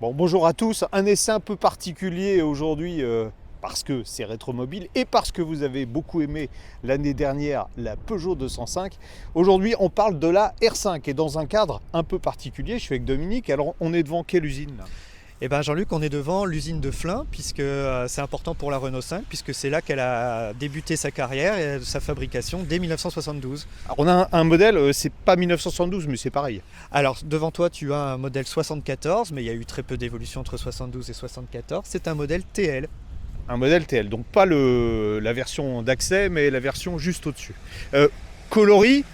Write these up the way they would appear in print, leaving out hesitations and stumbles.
Bon, bonjour à tous, un essai un peu particulier aujourd'hui parce que c'est rétromobile et parce que vous avez beaucoup aimé l'année dernière la Peugeot 205. Aujourd'hui on parle de la R5 et dans un cadre un peu particulier. Je suis avec Dominique, alors on est devant quelle usine là? Eh bien Jean-Luc, on est devant l'usine de Flins, puisque c'est important pour la Renault 5, puisque c'est là qu'elle a débuté sa carrière et sa fabrication dès 1972. Alors, on a un modèle, c'est pas 1972 mais c'est pareil. Alors devant toi tu as un modèle 74, mais il y a eu très peu d'évolution entre 72 et 74, c'est un modèle TL. Un modèle TL, donc pas la version d'accès mais la version juste au-dessus. Coloris,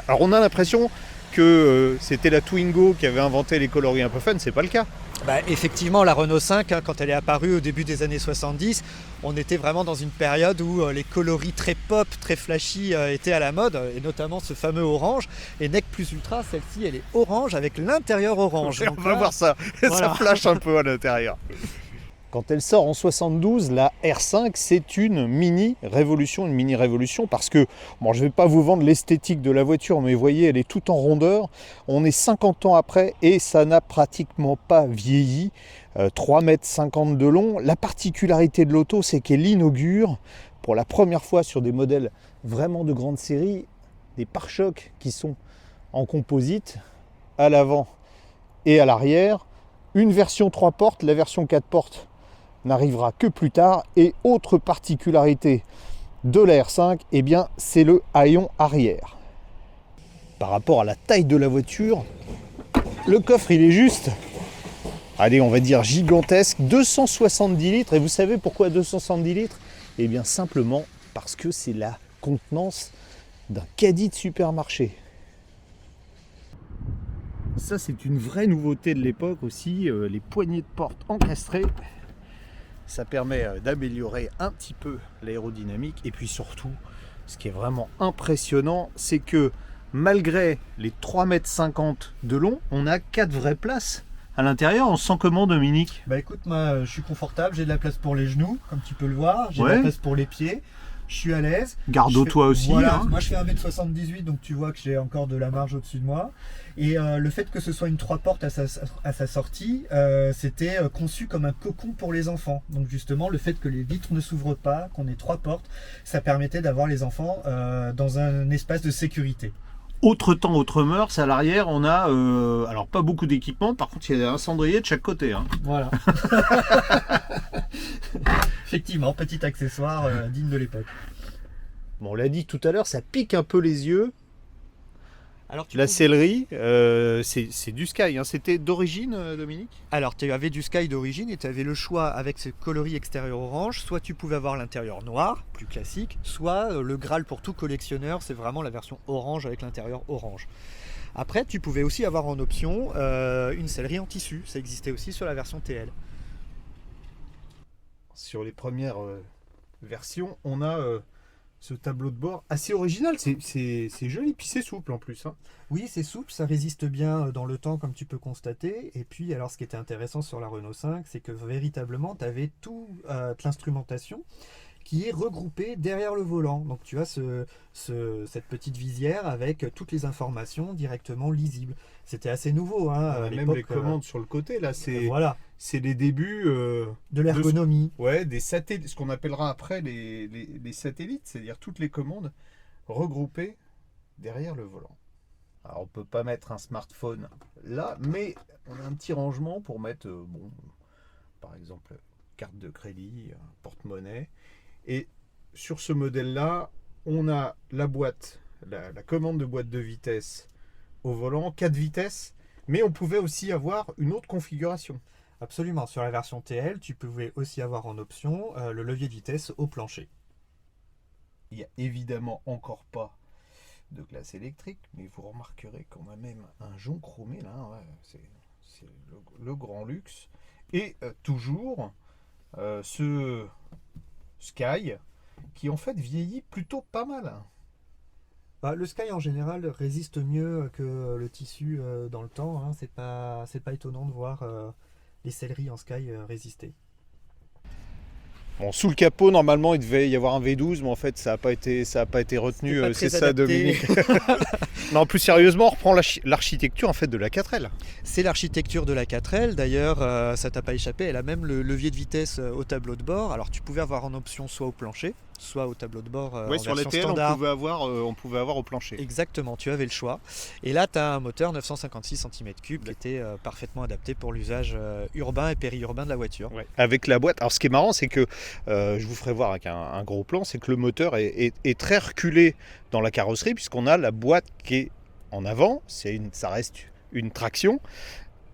alors on a l'impression que c'était la Twingo qui avait inventé les coloris un peu fun, c'est pas le cas. Effectivement, la Renault 5, quand elle est apparue au début des années 70, on était vraiment dans une période où les coloris très pop, très flashy étaient à la mode, et notamment ce fameux orange. Et Nec Plus Ultra, celle-ci, elle est orange avec l'intérieur orange. On va voir ça, voilà. Ça flash un peu à l'intérieur. Quand elle sort en 72, la R5, c'est une mini-révolution, parce que, bon, je ne vais pas vous vendre l'esthétique de la voiture, mais vous voyez, elle est toute en rondeur. On est 50 ans après et ça n'a pratiquement pas vieilli. 3,50 m de long. La particularité de l'auto, c'est qu'elle inaugure, pour la première fois sur des modèles vraiment de grande série, des pare-chocs qui sont en composite à l'avant et à l'arrière. Une version 3 portes, la version 4 portes n'arrivera que plus tard. Et autre particularité de la R5, eh bien, c'est le haillon arrière. Par rapport à la taille de la voiture, le coffre il est juste, allez, on va dire gigantesque, 270 litres. Et vous savez pourquoi 270 litres? Eh bien simplement parce que c'est la contenance d'un caddie de supermarché. Ça c'est une vraie nouveauté de l'époque aussi, les poignées de porte encastrées. Ça permet d'améliorer un petit peu l'aérodynamique. Et puis surtout, ce qui est vraiment impressionnant, c'est que malgré les 3,50 m de long, on a 4 vraies places à l'intérieur. On se sent comment, Dominique? Écoute, moi je suis confortable, j'ai de la place pour les genoux, comme tu peux le voir, j'ai de la place pour les pieds. Je suis à l'aise. Garde-toi aussi. Voilà, hein. Moi je fais 1m78, donc tu vois que j'ai encore de la marge au-dessus de moi. Et le fait que ce soit une 3 portes à sa sortie, c'était conçu comme un cocon pour les enfants. Donc justement, le fait que les vitres ne s'ouvrent pas, qu'on ait 3 portes, ça permettait d'avoir les enfants dans un espace de sécurité. Autre temps, autre mœurs, à l'arrière on a, alors pas beaucoup d'équipement, par contre il y a un cendrier de chaque côté. Hein. Voilà. Effectivement, petit accessoire digne de l'époque. Bon, on l'a dit tout à l'heure, ça pique un peu les yeux. Alors, La sellerie, c'est du Sky, hein. C'était d'origine, Dominique? Alors, tu avais du Sky d'origine et tu avais le choix avec ce coloris extérieur orange. Soit tu pouvais avoir l'intérieur noir, plus classique, soit le Graal pour tout collectionneur, c'est vraiment la version orange avec l'intérieur orange. Après, tu pouvais aussi avoir en option une sellerie en tissu. Ça existait aussi sur la version TL. Sur les premières versions, on a ce tableau de bord assez original. C'est joli, puis c'est souple en plus. Hein. Oui, c'est souple, ça résiste bien dans le temps, comme tu peux constater. Et puis, alors, ce qui était intéressant sur la Renault 5, c'est que véritablement, tu avais toute l'instrumentation qui est regroupée derrière le volant. Donc, tu as cette petite visière avec toutes les informations directement lisibles. C'était assez nouveau. Hein, même les commandes sur le côté, là, voilà. C'est les débuts de l'ergonomie. Des satellites, ce qu'on appellera après les satellites, c'est-à-dire toutes les commandes regroupées derrière le volant. Alors, on ne peut pas mettre un smartphone là, mais on a un petit rangement pour mettre, par exemple, carte de crédit, porte-monnaie. Et sur ce modèle-là, on a la boîte, la commande de boîte de vitesse au volant, 4 vitesses, mais on pouvait aussi avoir une autre configuration. Absolument, sur la version TL, tu pouvais aussi avoir en option le levier de vitesse au plancher. Il n'y a évidemment encore pas de glace électrique, mais vous remarquerez qu'on a même un jonc chromé là, c'est le grand luxe. Et toujours ce Sky qui en fait vieillit plutôt pas mal. Le Sky en général résiste mieux que le tissu dans le temps. Hein. C'est pas étonnant de voir les selleries en Sky résister. Bon, sous le capot, normalement, il devait y avoir un V12, mais en fait, ça n'a pas été retenu. Pas C'est très ça, adapté. Dominique. Non, plus sérieusement, on reprend l'architecture en fait de la 4L. C'est l'architecture de la 4L. D'ailleurs, ça t'a pas échappé, elle a même le levier de vitesse au tableau de bord. Alors tu pouvais avoir en option soit au plancher, soit au tableau de bord en Sur les version TL, standard. on pouvait avoir au plancher. Exactement, tu avais le choix. Et là, tu as un moteur 956 cm3 qui était parfaitement adapté pour l'usage urbain et périurbain de la voiture. Ouais. Avec la boîte. Alors ce qui est marrant, c'est que je vous ferai voir avec un gros plan, c'est que le moteur est très reculé dans la carrosserie puisqu'on a la boîte qui est en avant. Ça reste une traction.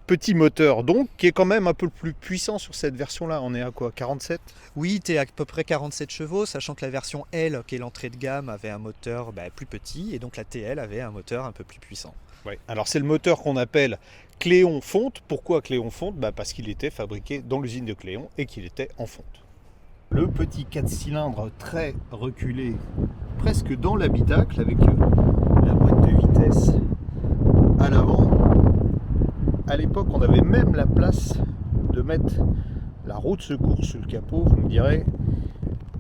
Petit moteur donc, qui est quand même un peu plus puissant sur cette version-là. On est à quoi, 47 ? Oui, tu es à peu près 47 chevaux, sachant que la version L, qui est l'entrée de gamme, avait un moteur plus petit, et donc la TL avait un moteur un peu plus puissant. Ouais. Alors c'est le moteur qu'on appelle Cléon fonte. Pourquoi Cléon fonte ? Parce qu'il était fabriqué dans l'usine de Cléon et qu'il était en fonte. Le petit 4 cylindres très reculé, presque dans l'habitacle, avec la boîte de vitesse à l'avant. À l'époque, on avait même la place de mettre la roue de secours sur le capot. Vous me direz,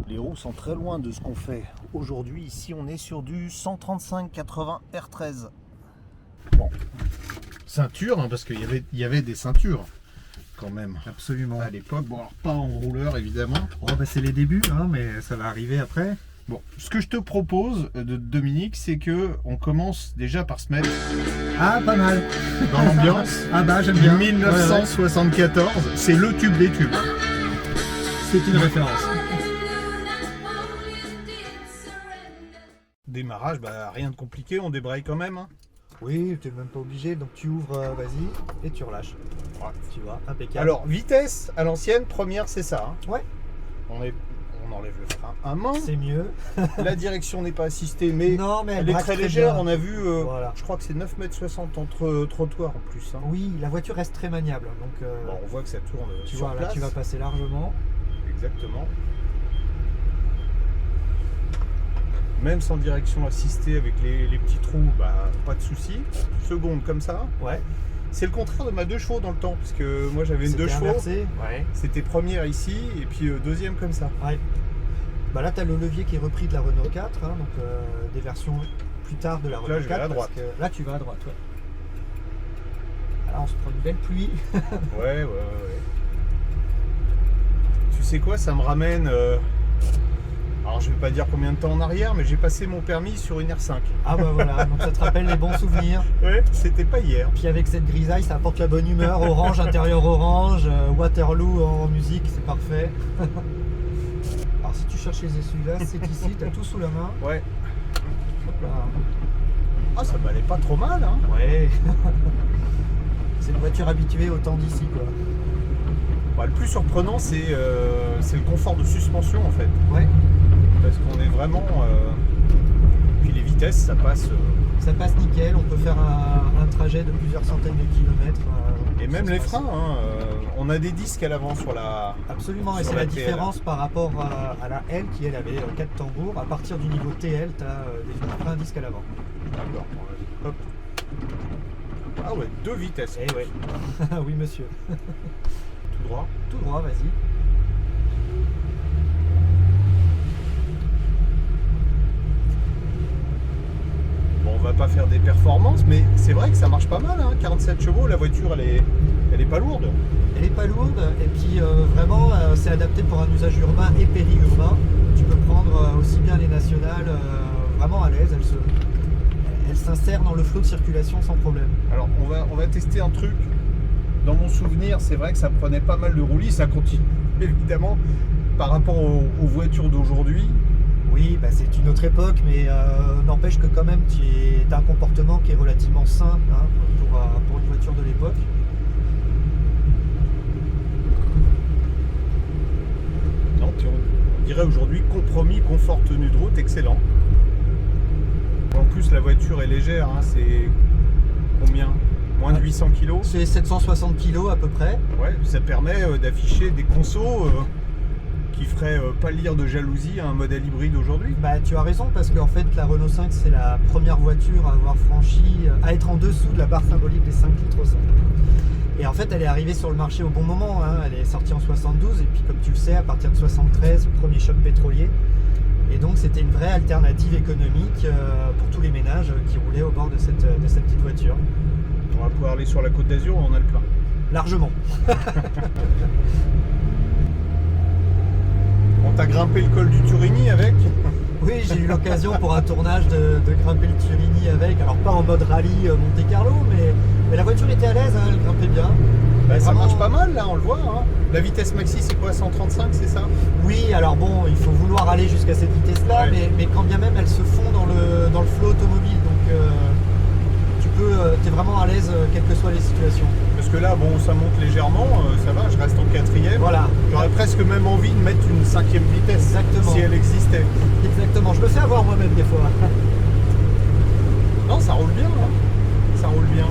les roues sont très loin de ce qu'on fait aujourd'hui. Ici, on est sur du 135-80 R13. Bon, ceinture, parce qu'il y avait des ceintures quand même. Absolument. À l'époque, bon, alors pas en rouleur évidemment. C'est les débuts, mais ça va arriver après. Bon, ce que je te propose, Dominique, c'est que on commence déjà par se mettre pas mal. dans l'ambiance. J'aime Du 1974, c'est le tube des tubes. C'est une référence. Démarrage, rien de compliqué, on débraye quand même. Oui, tu n'es même pas obligé, donc tu ouvres, vas-y, et tu relâches. Ouais. Tu vois, impeccable. Alors, vitesse à l'ancienne, première, c'est ça. Ouais. On enlève le frein à main. C'est mieux. La direction n'est pas assistée, mais Non, mais elle est braque très très légère. bien. On a vu, Voilà. je crois que c'est 9,60 m entre trottoirs en plus. Oui, la voiture reste très maniable, donc On voit que ça tourne tu sur vois, là place. tu vas passer largement. Exactement. Même sans direction assistée avec les petits trous, pas de souci. Seconde comme ça. Ouais. C'est le contraire de ma 2 chevaux dans le temps, parce que moi j'avais une 2 C'était chevaux. inversé. Ouais. C'était première ici et puis deuxième comme ça. Ouais. Là, tu as le levier qui est repris de la Renault 4, donc des versions plus tard de la Donc Renault là, je 4. vais à droite. Parce que là, tu vas à droite. Ouais. Là, on se prend une belle pluie. Ouais. Tu sais quoi, ça me ramène. Alors, je vais pas dire combien de temps en arrière, mais j'ai passé mon permis sur une R5. Voilà, donc ça te rappelle les bons souvenirs. Ouais, c'était pas hier. Puis avec cette grisaille, ça apporte la bonne humeur. Orange, intérieur orange, Waterloo en musique, c'est parfait. Alors si tu cherches les essuie-glaces, c'est ici, t'as tout sous la main. Ouais. Hop là. Ça m'allait pas trop mal, hein. Ouais. C'est une voiture habituée au temps d'ici, quoi. Le plus surprenant, c'est le confort de suspension, en fait. Ouais. Parce qu'on est vraiment... Puis les vitesses, ça passe... Ça passe nickel, on peut faire un trajet de plusieurs centaines de kilomètres. Et même les freins, on a des disques à l'avant sur la... Absolument, et sur c'est la la TL. différence par rapport à la L qui elle avait 4 tambours. À partir du niveau TL, tu as des freins disques à l'avant. D'accord. Hop. Ah ouais, 2 vitesses. Eh ouais. Oui monsieur. Tout droit. Tout droit, vas-y. Bon, on va pas faire des performances, mais c'est vrai que ça marche pas mal, hein. 47 chevaux, la voiture elle est pas lourde. Elle est pas lourde et puis vraiment c'est adapté pour un usage urbain et périurbain. Tu peux prendre aussi bien les nationales vraiment à l'aise, elle s'insère dans le flot de circulation sans problème. Alors on va tester un truc. Dans mon souvenir, c'est vrai que ça prenait pas mal de roulis, ça continue évidemment par rapport aux voitures d'aujourd'hui. Oui, c'est une autre époque, mais n'empêche que quand même tu as un comportement qui est relativement sain pour une voiture de l'époque. Non, on dirait aujourd'hui compromis, confort, tenue de route, excellent. En plus la voiture est légère, hein, c'est combien ? Moins de 800 kg. C'est 760 kg à peu près. Ouais, ça permet d'afficher des consos qui feraient pas lire de jalousie à un modèle hybride aujourd'hui. Tu as raison parce qu'en fait la Renault 5 c'est la première voiture à avoir à être en dessous de la barre symbolique des 5 litres au 100. Et en fait elle est arrivée sur le marché au bon moment, hein. Elle est sortie en 72 et puis comme tu le sais à partir de 73, premier choc pétrolier, Et donc c'était une vraie alternative économique pour tous les ménages qui roulaient au bord de cette petite voiture. On va pouvoir aller sur la Côte d'Azur, on a le plein. Largement. On t'a grimpé le col du Turini avec? Oui, j'ai eu l'occasion pour un tournage de grimper le Turini avec, alors pas en mode rallye Monte Carlo, mais la voiture était à l'aise, hein, elle grimpait bien. Ça Vraiment... marche pas mal là, on le voit. Hein. La vitesse maxi c'est quoi, 135, c'est ça? Oui, alors bon, il faut vouloir aller jusqu'à cette vitesse-là, Ouais. mais quand bien même elle se fond dans le flot automobile, donc tu es vraiment à l'aise quelles que soient les situations. Parce que là, bon, ça monte légèrement, ça va, je reste en 4e. Voilà. J'aurais presque même envie de mettre une 5e vitesse. Exactement. Si elle existait. Exactement, je me fais avoir moi-même des fois. Non, ça roule bien, hein. Ça roule bien.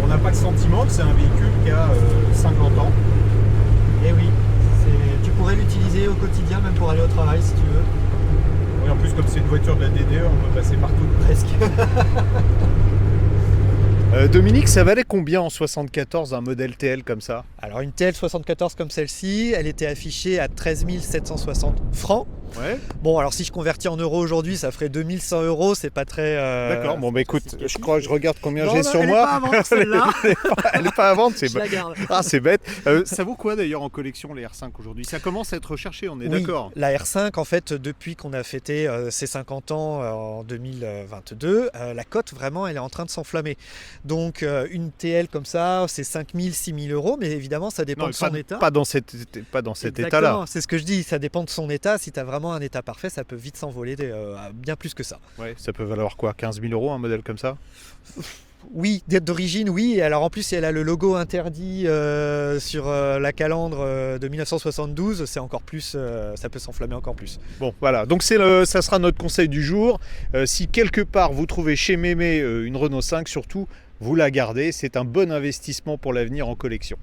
On n'a pas le sentiment que c'est un véhicule qui a 50 ans. Et oui, tu pourrais l'utiliser au quotidien, même pour aller au travail si tu veux. Oui, en plus, comme c'est une voiture de la DDE, on peut passer partout. Presque. Dominique, ça valait combien en 74 un modèle TL comme ça? Alors une TL 74 comme celle-ci, elle était affichée à 13 760 francs. Ouais. Bon, alors si je convertis en euros aujourd'hui, ça ferait 2100 €, c'est pas très... D'accord, bon bah écoute, je crois que je regarde combien Non, j'ai non, sur elle moi. est pas à vendre, celle-là. Elle n'est pas à vendre, c'est Je la garde. Ah, c'est bête. Ça vaut quoi d'ailleurs en collection les R5 aujourd'hui? Ça commence à être recherché, on est Oui, d'accord. la R5, en fait, depuis qu'on a fêté ses 50 ans en 2022, la cote, vraiment, elle est en train de s'enflammer. Donc, une TL comme ça, c'est 5 000, 6 000 €, mais évidemment, ça dépend Non, de son état. pas dans cet Exactement, état-là. c'est ce que je dis, ça dépend de son état. Si tu as vraiment un état parfait, ça peut vite s'envoler à bien plus que ça. Ouais, ça peut valoir quoi, 15 000 € un modèle comme ça? Oui, d'origine, oui. Alors en plus, elle a le logo interdit sur la calandre de 1972. C'est encore plus, ça peut s'enflammer encore plus. Bon, voilà. Donc ça sera notre conseil du jour. Si quelque part vous trouvez chez Mémé une Renault 5, surtout, vous la gardez. C'est un bon investissement pour l'avenir en collection.